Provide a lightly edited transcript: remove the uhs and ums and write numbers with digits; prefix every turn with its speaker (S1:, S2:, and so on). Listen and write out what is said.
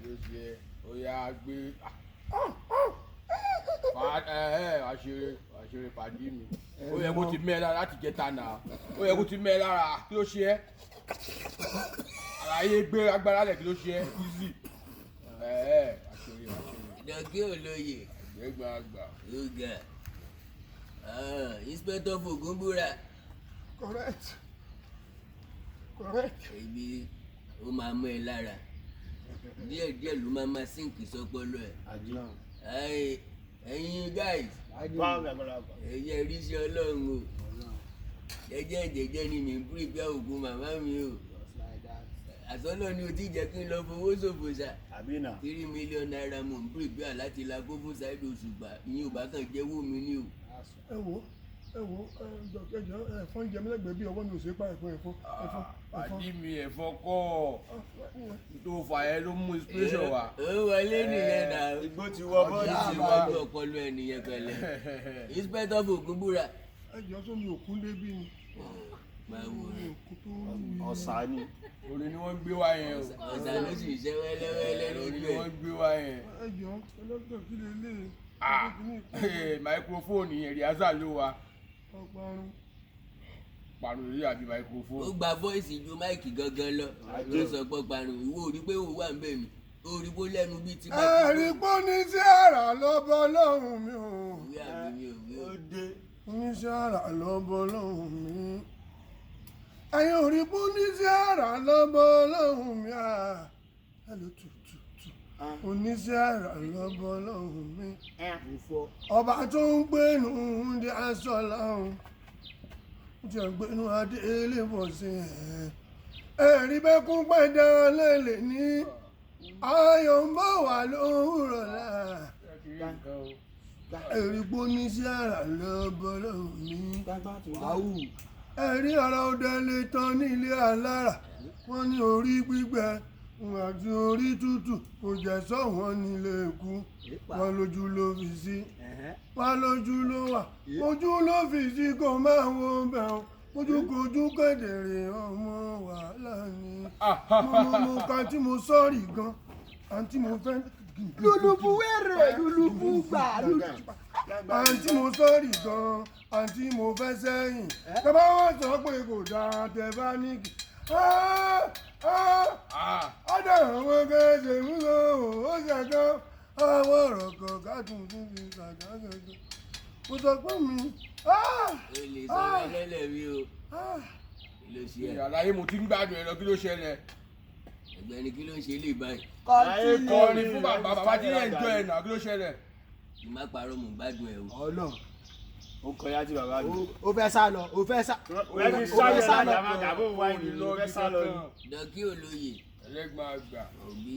S1: ló ṣe ó yá gbé àṣírí pàdé mi ó yẹ kó ti mẹ́ lára láti jẹta náà ó yẹ kó ti mẹ́ lára kí ló ṣe ẹ́ àlàyé gbé agbára lẹ̀ kí ló ṣe ẹ́ easy àṣírí.
S2: Dọ̀kí olóye.
S1: Ẹgbẹ́ àgbà.
S2: Yoga. Inspector Fogunbura.
S3: Correct.
S2: Ibi ó máa mú ẹ lára. Díẹ̀ ló máa sínkì sọpọlọ ẹ̀. Ẹ̀yin guys. Ẹ̀yẹ ríṣẹ́ Ọlọ́run o. Jẹ́jẹ́ ni mi ń pírípẹ́ ògùn màmá mi o. Àsọ́nà ni o ti jẹ́ kí n lọ fowó ṣòfò ṣá. 3 million naira mo ń pírípẹ́ láti la kó fún Saheed Òṣùpá. Ìyẹn ò bá kàn jẹ́wọ́ mi ní o.
S3: Ẹ wo jọkẹjọ ẹ̀fọn jẹ mí lẹ́gbẹ̀ẹ́ bí ọwọ́ mi ò sí pa ẹ̀fọn.
S1: Àdí mi ẹ̀fọn kọ́ tó fà ẹ́ ló mú inspiration wá.
S2: Ó wọlé nìyẹn náà.
S4: Igbó ti wọ bọ́ọ̀lù
S2: ti wájú ọpọlọ ẹ nìyẹn pẹ̀lẹ́. Inspector Fogunbura.
S3: Ẹjọ́ sómi òkun débí ni.
S2: Báwo ni?
S4: ọ̀sà ni.
S1: Orin ni wọ́n gbé wá yẹn o.
S2: Ọ̀sà ló sì ṣe wẹ́lẹ́wẹ́lẹ́
S1: Orin ni
S2: níbẹ̀.
S1: wọ́n gbé wá yẹn.
S3: Ẹjọ́ ọlọ́dọ̀ kí lè lè.
S1: Microphone yẹn rìásà ló wa.
S3: Ọparun.
S1: Pàrọ̀ lórí àbí
S2: Ó
S1: microphone.
S2: gba voice ju máìkì gangan lọ. Ló sọ pé parun ìwọ ò rí pé òun wà ń bẹ̀ mí. Ó rí bó lẹ́nu bíi ti máìkì.
S3: Ẹ̀rí pọ́ ní sí àrà lọ́bọ̀ lọ́hùn mi o.
S2: Ìwé àbí mi ò wí o.
S3: Ní sí àrà lọ́bọ̀ lọ́hùn mi. Ẹ̀yin ò rí pọ́ ní sí àrà lọ́bọ̀ lọ́hùn mi. Ẹ ló tù. Oníṣẹ́ àrà lọ́bọ̀ lọ́hùn mi. Ọba tó ń gbénu di aṣọ lọ́hùn. Ó ti ń gbénu adé ilé-ìbọ̀ sí ẹ̀. Ẹ̀rí bẹ́kún pẹ̀dá lélẹ̀ ní ayọ̀ ń bọ̀ wá lówùrọ̀ láà. Ẹ̀rí pọ́ oníṣẹ́ àrà lọ́bọ̀ lọ́hùn mi. Ẹ̀rí ọ̀rọ̀ òde lè tán nílé alára. Wọ́n ní orí gbígbẹ àti orí tútù kò jẹ́ sọ́wọ́n nílé ikú. Wọ́n lójú ló fi sí. Wọ́n lójú ló wà. Ojú ló fi sí kò máa wo bẹ̀rù. Ojúkojú kedere ọmọ wàhálà ni. Mo kan tí mo sọ́ọ̀rì gan. Àǹtí mo fẹ́.
S5: Lulubu wẹ̀rẹ̀ lulubu gbà.
S3: Àǹtí mo sọ́ọ̀rì gan. Àǹtí mo fẹ́ sẹ́yìn. Tẹ́bá wọ́n sọ pé kò dáa tẹ́ bá ní kí. Ọ̀dọ̀ àwọn gẹ̀ẹ́sẹ̀ ń lò ó ṣẹ̀kan àwọn ọ̀rọ̀ kan kádùn tún fi ṣàdágẹ́gẹ́. Mo sọ pé mi.
S2: O lè sọ ẹlẹ́lẹ̀ mi o. Kí ló ṣe ẹ?
S1: Àlàyé mo ti ń gbádùn ẹ lọ kí ló ṣẹlẹ̀.
S2: Ẹgbẹ́ni kí ló ń ṣe lè báyìí?
S1: Kọrin fún bàbá tí yẹn jọ ẹ̀ náà kí ló ṣẹlẹ̀.
S2: Kì má parọ́ mò ń gbádùn ẹ o.
S5: Ọ̀nà
S4: ó kọjá tí bàbá mi.
S5: ó fẹ́ sá lọ ó fẹ́ sá.
S4: Wẹ́ẹ́ni sálẹ̀ láti àwọn àgàbọ̀ wáìnì ló fẹ́ sá lọ.
S2: Dọ̀kí olóye.
S1: Ẹlẹ́gbọ̀n àgbà.
S2: Òbí